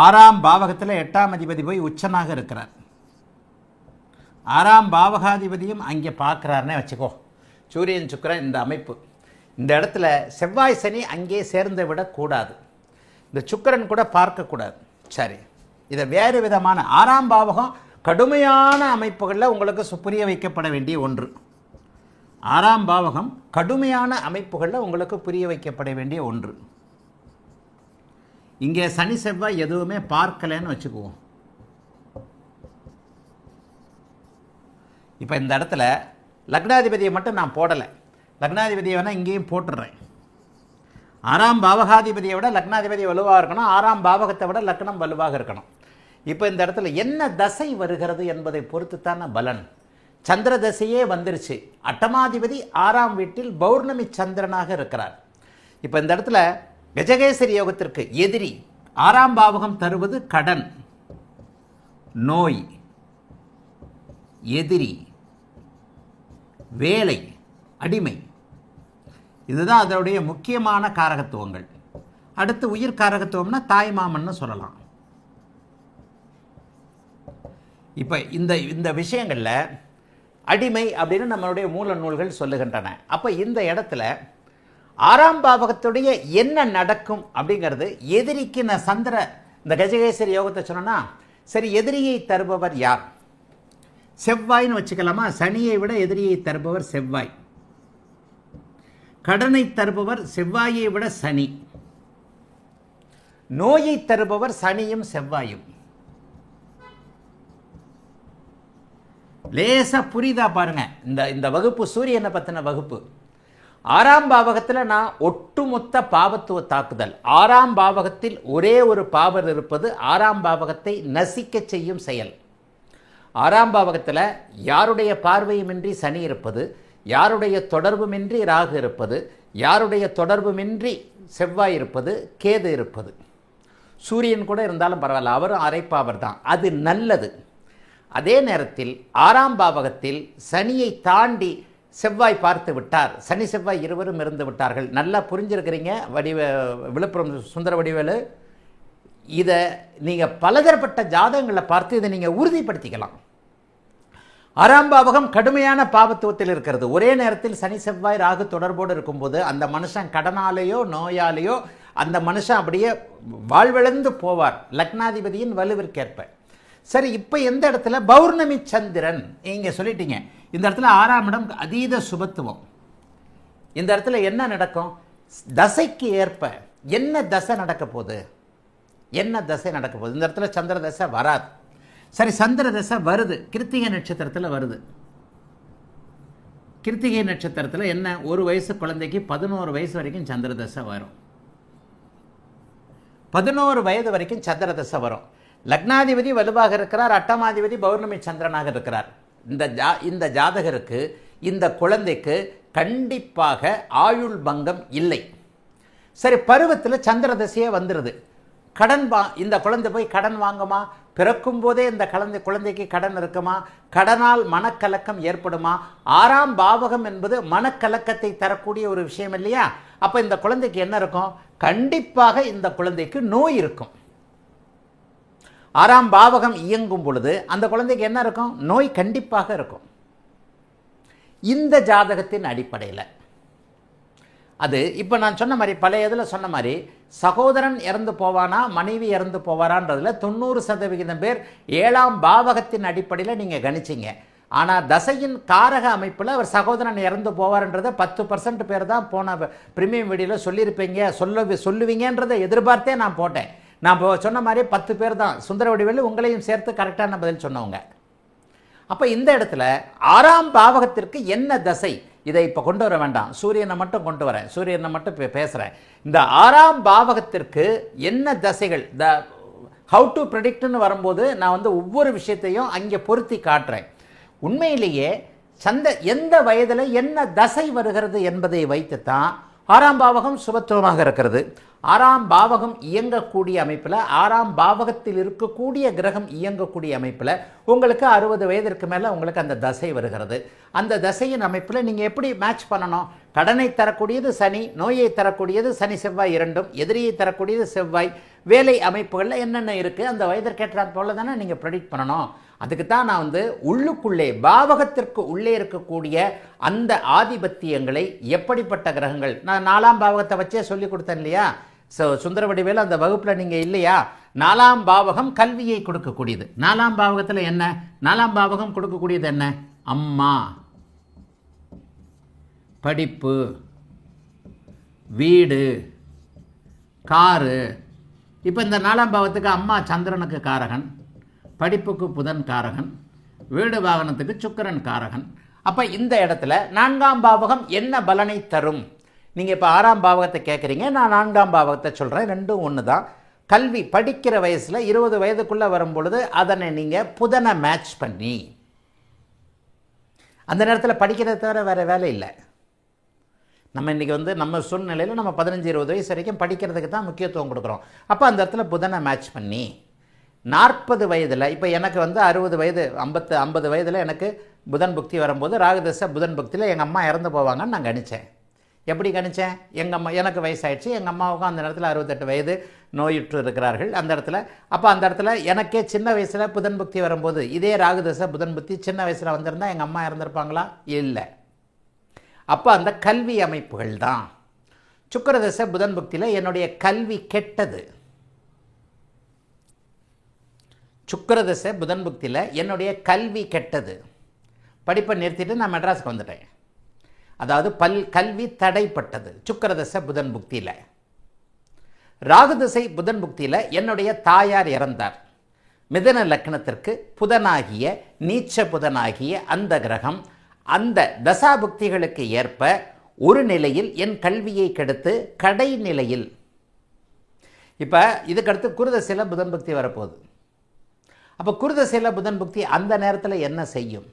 6ஆம் பாவகத்தில் 8ஆம் அதிபதி போய் உச்சனாக இருக்கிறார். 6ஆம் பாவகாதிபதியும் அங்கே பார்க்குறாருன்னே வச்சுக்கோ. சூரியன் சுக்கிரன் இந்த அமைப்பு. இந்த இடத்துல செவ்வாய் சனி அங்கே சேர்ந்து விடக்கூடாது. இந்த சுக்கிரன் கூட பார்க்கக்கூடாது. சரி, இதை வேறு விதமான 6ஆம் பாவகம் கடுமையான அமைப்புகளில் உங்களுக்கு புரிய வைக்கப்பட வேண்டிய ஒன்று. 6ஆம் பாவகம் கடுமையான அமைப்புகளில் உங்களுக்கு புரிய வைக்கப்பட வேண்டிய ஒன்று. இங்கே சனி செவ்வாய் எதுவுமே பார்க்கலன்னு வச்சுக்குவோம். இப்போ இந்த இடத்துல லக்னாதிபதியை மட்டும் நான் போடலை. லக்னாதிபதியை வேணால் இங்கேயும் போட்டுடுறேன். 6ஆம் பாவகாதிபதியை விட லக்னாதிபதி வலுவாக இருக்கணும், 6ஆம் பாவகத்தை விட லக்னம் வலுவாக இருக்கணும். இப்போ இந்த இடத்துல என்ன தசை வருகிறது என்பதை பொறுத்துத்தான பலன். சந்திர தசையே வந்துருச்சு. அட்டமாதிபதி 6ஆம் வீட்டில் பௌர்ணமி சந்திரனாக இருக்கிறார். இப்போ இந்த இடத்துல கஜகேசரி யோகத்திற்கு எதிரி 6ஆம் பாவகம் தருவது கடன், நோய், எதிரி, வேலை, அடிமை. இதுதான் அதனுடைய முக்கியமான காரகத்துவங்கள். அடுத்து உயிர் காரகத்துவம்னா தாய் மாமன்னு சொல்லலாம். இப்போ இந்த விஷயங்களில் அடிமை அப்படின்னு நம்மளுடைய மூல நூல்கள் சொல்லுகின்றன. அப்போ இந்த இடத்துல 6ஆம் பாவகத்துடைய என்ன நடக்கும் அப்படிங்கிறது எதிரிக்கு நான் இந்த கஜகேசரி யோகத்தை சொன்னேன்னா, சரி எதிரியை தருபவர் யார்? செவ்வாய்னு வச்சுக்கலாமா? சனியை விட எதிரியை தருபவர் செவ்வாய். கடனை தருபவர் செவ்வாயை விட சனி. நோயை தருபவர் சனியும் செவ்வாயும். லேசா புரியுதா பாருங்க. இந்த வகுப்பு சூரியனை பத்தின வகுப்பு. 6ஆம் பாவகத்தில் நான் ஒட்டுமொத்த பாவத்துவ தாக்குதல். 6ஆம் பாவகத்தில் ஒரே ஒரு பாவர் இருப்பது 6ஆம் பாவகத்தை நசிக்க செய்யும் செயல். 6ஆம் பாவகத்தில் யாருடைய பார்வையுமின்றி சனி இருப்பது, யாருடைய தொடர்புமின்றி ராகு இருப்பது, யாருடைய தொடர்புமின்றி செவ்வாய் இருப்பது, கேது இருப்பது. சூரியன் கூட இருந்தாலும் பரவாயில்ல, அவரும் அரைப்பாவர் தான், அது நல்லது. அதே நேரத்தில் 6ஆம் பாவகத்தில் சனியை தாண்டி செவ்வாய் பார்த்து விட்டார். சனி செவ்வாய் இருவரும் இருந்து விட்டார்கள். நல்லா புரிஞ்சிருக்கிறீங்க விழுப்புரம் சுந்தர வடிவேலு. இதை நீங்கள் பலதரப்பட்ட ஜாதகங்களை பார்த்து இதை நீங்கள் உறுதிப்படுத்திக்கலாம். 6ஆம் பாவகம் கடுமையான பாவத்துவத்தில் இருக்கிறது. ஒரே நேரத்தில் சனி செவ்வாய் ராகு தொடர்போடு இருக்கும்போது அந்த மனுஷன் கடனாலேயோ நோயாலேயோ அந்த மனுஷன் அப்படியே வாழ்விழந்து போவார், லக்னாதிபதியின் வலுவிற்கேற்ப. சரி, இப்போ எந்த இடத்துல பௌர்ணமி சந்திரன் இங்கே சொல்லிட்டீங்க. இந்த இடத்துல 6ஆம் இடம் அதீத சுபத்துவம். இந்த இடத்துல என்ன நடக்கும்? தசைக்கு ஏற்ப என்ன தசை நடக்க போகுது? என்ன தசை நடக்க போகுது? இந்த இடத்துல சந்திர தசை வராது. சரி, சந்திர தசை வருது, கிருத்திகை நட்சத்திரத்தில் வருது. கிருத்திகை நட்சத்திரத்தில் என்ன, ஒரு வயசு குழந்தைக்கு 11 வயசு வரைக்கும் சந்திர தசை வரும். 11 வயது வரைக்கும் சந்திர தசை வரும். லக்னாதிபதி வலுவாக இருக்கிறார், அட்டமாதிபதி பௌர்ணமி சந்திரனாக இருக்கிறார். இந்த ஜாதகருக்கு, இந்த குழந்தைக்கு கண்டிப்பாக ஆயுள் பங்கம் இல்லை. சரி, பருவத்தில் சந்திர தசையே வந்துடுது. இந்த குழந்தை போய் கடன் வாங்குமா? பிறக்கும் போதே இந்த குழந்தைக்கு கடன் இருக்குமா? கடனால் மனக்கலக்கம் ஏற்படுமா? 6ஆம் பாவகம் என்பது மனக்கலக்கத்தை தரக்கூடிய ஒரு விஷயம் இல்லையா? அப்போ இந்த குழந்தைக்கு என்ன இருக்கும்? கண்டிப்பாக இந்த குழந்தைக்கு நோய் இருக்கும். 6ஆம் பாவகம் இயங்கும் பொழுது அந்த குழந்தைக்கு என்ன இருக்கும்? நோய் கண்டிப்பாக இருக்கும். இந்த ஜாதகத்தின் அடிப்படையில் அது இப்போ நான் சொன்ன மாதிரி, பழைய இதில் சொன்ன மாதிரி, சகோதரன் இறந்து போவானா மனைவி இறந்து போவாரான்றதுல 90% பேர் 7ஆம் பாவகத்தின் அடிப்படையில் நீங்கள் கணிச்சிங்க. ஆனால் தசையின் காரக அமைப்பில் அவர் சகோதரன் இறந்து போவார்ன்றதை 10% பேர் தான் போன பிரீமியம் வீடியோவில் சொல்லுவீங்கன்றதை எதிர்பார்த்தே நான் போட்டேன். நான் சொன்ன மாதிரி 10 பேர் தான், சுந்தர வடிவேலு உங்களையும் சேர்த்து கரெக்டான பதில் சொன்னவங்க. அப்போ இந்த இடத்துல 6ஆம் பாவகத்திற்கு என்ன தசை? இதை இப்போ கொண்டு வர வேண்டாம், சூரியனை மட்டும் கொண்டு வரேன், சூரியனை மட்டும் பேசுகிறேன். இந்த 6ஆம் பாவகத்திற்கு என்ன தசைகள், ஹவு டு ப்ரெடிக்ட்னு வரும்போது நான் ஒவ்வொரு விஷயத்தையும் அங்கே பொருத்தி காட்டுறேன். உண்மையிலேயே எந்த வயதில் என்ன தசை வருகிறது என்பதை வைத்து தான் 6ஆம் பாவகம் சுபத்துவமாக இருக்கிறது. 6ஆம் பாவகம் இயங்கக்கூடிய அமைப்பில், 6ஆம் பாவகத்தில் இருக்கக்கூடிய கிரகம் இயங்கக்கூடிய அமைப்பில் உங்களுக்கு 60 வயதிற்கு மேலே உங்களுக்கு அந்த தசை வருகிறது. அந்த தசையின் அமைப்பில் நீங்கள் எப்படி மேட்ச் பண்ணணும்? கடனை தரக்கூடியது சனி, நோயை தரக்கூடியது சனி செவ்வாய் இரண்டும், எதிரியை தரக்கூடியது செவ்வாய், வேலை அமைப்புகளில் என்னென்ன இருக்குது அந்த வயதிற்கேற்றாற் போல தானே நீங்கள் ப்ரெடிக்ட் பண்ணணும். அதுக்கு தான் நான் உள்ளுக்குள்ளே பாவகத்திற்கு உள்ளே இருக்கக்கூடிய அந்த ஆதிபத்தியங்களை எப்படிப்பட்ட கிரகங்கள், நான் 4ஆம் பாவகத்தை வச்சே சொல்லி கொடுத்தேன் இல்லையா. சுந்தரவடிவேலு அந்த வகுப்பில் நீங்கள் இல்லையா. 4ஆம் பாவகம் கல்வியை கொடுக்கக்கூடியது. 4ஆம் பாவகத்தில் என்ன, 4ஆம் பாவகம் கொடுக்கக்கூடியது என்ன, அம்மா, படிப்பு, வீடு, காரு. இப்போ இந்த 4ஆம் பாவத்துக்கு அம்மா சந்திரனுக்கு காரகன், படிப்புக்கு புதன் காரகன், வீடு வாகனத்துக்கு சுக்கிரன் காரகன். அப்போ இந்த இடத்துல 4ஆம் பாவகம் என்ன பலனை தரும். நீங்கள் இப்போ 6ஆம் பாவகத்தை கேட்குறீங்க, நான் 4ஆம் பாவகத்தை சொல்கிறேன். ரெண்டும் ஒன்று தான். கல்வி படிக்கிற வயசில் 20 வயதுக்குள்ளே வரும்பொழுது அதனை நீங்கள் புதனை மேட்ச் பண்ணி, அந்த நேரத்தில் படிக்கிறத தவிர வேறு வேலை இல்லை. நம்ம இன்றைக்கி நம்ம சூழ்நிலையில் நம்ம 15-20 வயசு வரைக்கும் படிக்கிறதுக்கு தான் முக்கியத்துவம் கொடுக்குறோம். அப்போ அந்த இடத்துல புதனை மேட்ச் பண்ணி 40 வயதில், இப்போ எனக்கு 60 வயது 50 வயதில் எனக்கு புதன் புக்தி வரும்போது ராகுதசை புதன் புக்தியில் எங்கள் அம்மா இறந்து போவாங்கன்னு நான் கணித்தேன். எப்படி கணித்தேன், எங்கள் அம்மா, எனக்கு வயசாகிடுச்சு, எங்கள் அம்மாவுக்கும் அந்த நேரத்தில் 68 வயது, நோயுற்று இருக்கிறார்கள் அந்த இடத்துல. அப்போ அந்த இடத்துல எனக்கே சின்ன வயசில் புதன் புக்தி வரும்போது இதே ராகுதசை புதன் புக்தி சின்ன வயசில் வந்திருந்தால் எங்கள் அம்மா இறந்துருப்பாங்களா, இல்லை. அப்போ அந்த கல்வி அமைப்புகள் தான். சுக்கிரதசை புதன் புக்தியில் என்னுடைய கல்வி கெட்டது. சுக்கிரதசை புதன் புக்தியில் என்னுடைய கல்வி கெட்டது. படிப்பை நிறுத்திட்டு நான் மெட்ராஸுக்கு வந்துட்டேன். அதாவது கல்வி தடைப்பட்டது சுக்கிரதசை புதன் புக்தியில். ராகுதசை புதன் புக்தியில் என்னுடைய தாயார் இறந்தார். மிதன லக்னத்திற்கு புதனாகிய நீச்ச புதனாகிய அந்த கிரகம் அந்த தசாபுக்திகளுக்கு ஏற்ப ஒரு நிலையில் என் கல்வியை கெடுத்து கடைநிலையில், இப்போ இதுக்கடுத்து குருதசையில் புதன் புக்தி வரப்போகுது. அப்போ குருதசையில் புதன் புக்தி அந்த நேரத்தில் என்ன செய்யும்,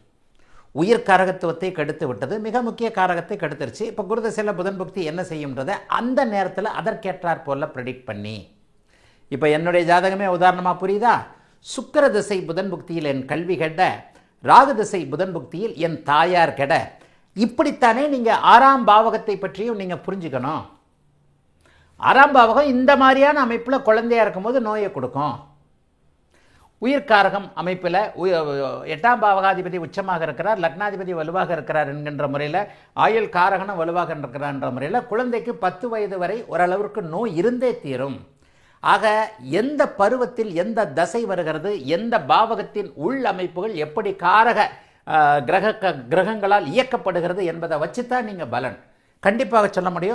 உயிர் காரகத்துவத்தை கெடுத்து விட்டது, மிக முக்கிய காரகத்தை கெடுத்துருச்சு. இப்போ குருதசையில் புதன் புக்தி என்ன செய்யும்ன்றதை அந்த நேரத்தில் அதற்கேற்றாற் போல ப்ரெடிக்ட் பண்ணி, இப்போ என்னுடைய ஜாதகமே உதாரணமாக புரியுதா. சுக்கிர திசை புதன் புக்தியில் என் கல்வி கெட, ராகு திசை புதன் புக்தியில் என் தாயார் கெட. இப்படித்தானே நீங்கள் 6ஆம் பாவகத்தை பற்றியும் நீங்கள் புரிஞ்சுக்கணும். 6ஆம் பாவகம் இந்த மாதிரியான அமைப்பில் குழந்தையாக இருக்கும்போது நோயை கொடுக்கும். உயிர்காரகம் அமைப்பில் 8ஆம் பாவகாதிபதி உச்சமாக இருக்கிறார், லக்னாதிபதி வலுவாக இருக்கிறார் என்கின்ற முறையில், ஆயுள் காரகனும் வலுவாக இருக்கிறார் என்ற முறையில் குழந்தைக்கு 10 வயது வரை ஓரளவிற்கு நோய் இருந்தே தீரும். ஆக எந்த பருவத்தில் எந்த தசை வருகிறது, எந்த பாவகத்தின் உள் அமைப்புகள் எப்படி காரக கிரகங்களால் இயக்கப்படுகிறது என்பதை வச்சு தான் நீங்கள் பலன் கண்டிப்பாக சொல்ல முடியும்.